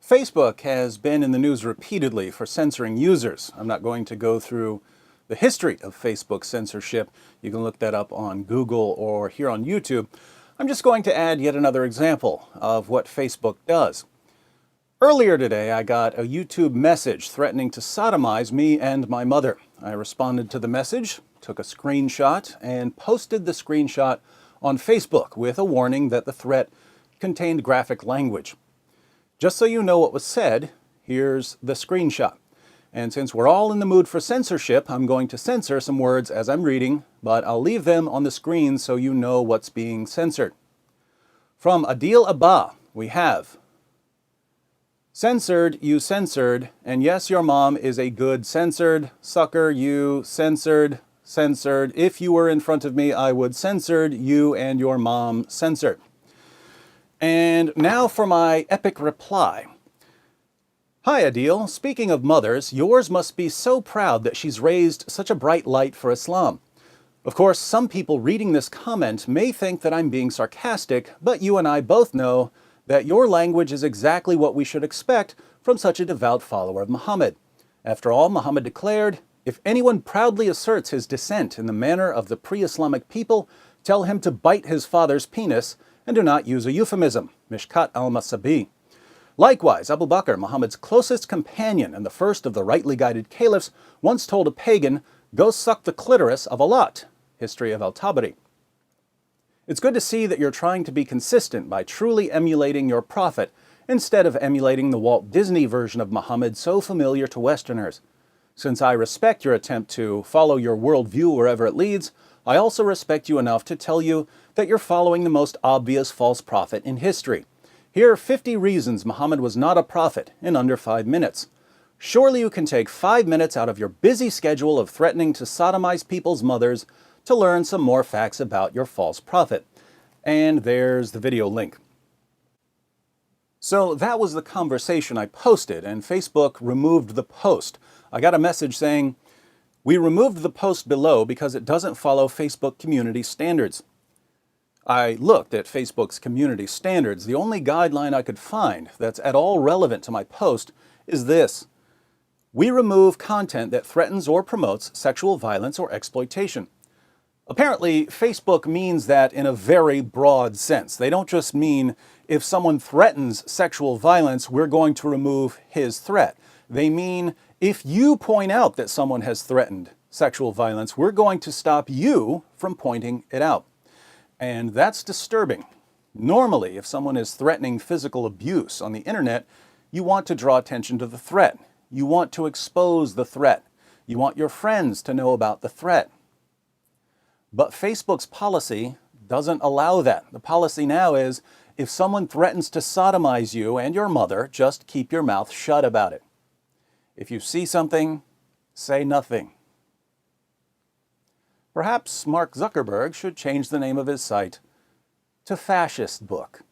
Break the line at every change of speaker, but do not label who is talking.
Facebook has been in the news repeatedly for censoring users. I'm not going to go through the history of Facebook censorship. You can look that up on Google or here on YouTube. I'm just going to add yet another example of what Facebook does. Earlier today, I got a YouTube message threatening to sodomize me and my mother. I responded to the message, took a screenshot, and posted the screenshot on Facebook with a warning that the threat contained graphic language. Just so you know what was said, here's the screenshot. And since we're all in the mood for censorship, I'm going to censor some words as I'm reading, but I'll leave them on the screen so you know what's being censored. From Adil Abba, we have: censored, you censored, and yes, your mom is a good censored. Sucker, you censored, censored. If you were in front of me, I would censored, you and your mom censored. And now for my epic reply. Hi Adil, speaking of mothers, yours must be so proud that she's raised such a bright light for Islam. Of course, some people reading this comment may think that I'm being sarcastic, but you and I both know that your language is exactly what we should expect from such a devout follower of Muhammad. After all, Muhammad declared, "If anyone proudly asserts his descent in the manner of the pre-Islamic people, tell him to bite his father's penis, and do not use a euphemism." Mishkat al-Masabi. Likewise, Abu Bakr, Muhammad's closest companion and the first of the rightly guided caliphs, once told a pagan, "Go suck the clitoris of a lot." History of al-Tabari. It's good to see that you're trying to be consistent by truly emulating your prophet, instead of emulating the Walt Disney version of Muhammad so familiar to Westerners. Since I respect your attempt to follow your worldview wherever it leads, I also respect you enough to tell you that you're following the most obvious false prophet in history. Here are 50 reasons Muhammad was not a prophet in under 5 minutes. Surely you can take 5 minutes out of your busy schedule of threatening to sodomize people's mothers to learn some more facts about your false prophet. And there's the video link. So that was the conversation I posted, and Facebook removed the post. I got a message saying, "We removed the post below because it doesn't follow Facebook community standards." I looked at Facebook's community standards. The only guideline I could find that's at all relevant to my post is this: we remove content that threatens or promotes sexual violence or exploitation. Apparently, Facebook means that in a very broad sense. They don't just mean if someone threatens sexual violence, we're going to remove his threat. They mean if you point out that someone has threatened sexual violence, we're going to stop you from pointing it out. And that's disturbing. Normally, if someone is threatening physical abuse on the internet, you want to draw attention to the threat. You want to expose the threat. You want your friends to know about the threat. But Facebook's policy doesn't allow that. The policy now is, if someone threatens to sodomize you and your mother, just keep your mouth shut about it. If you see something, say nothing. Perhaps Mark Zuckerberg should change the name of his site to Fascist Book.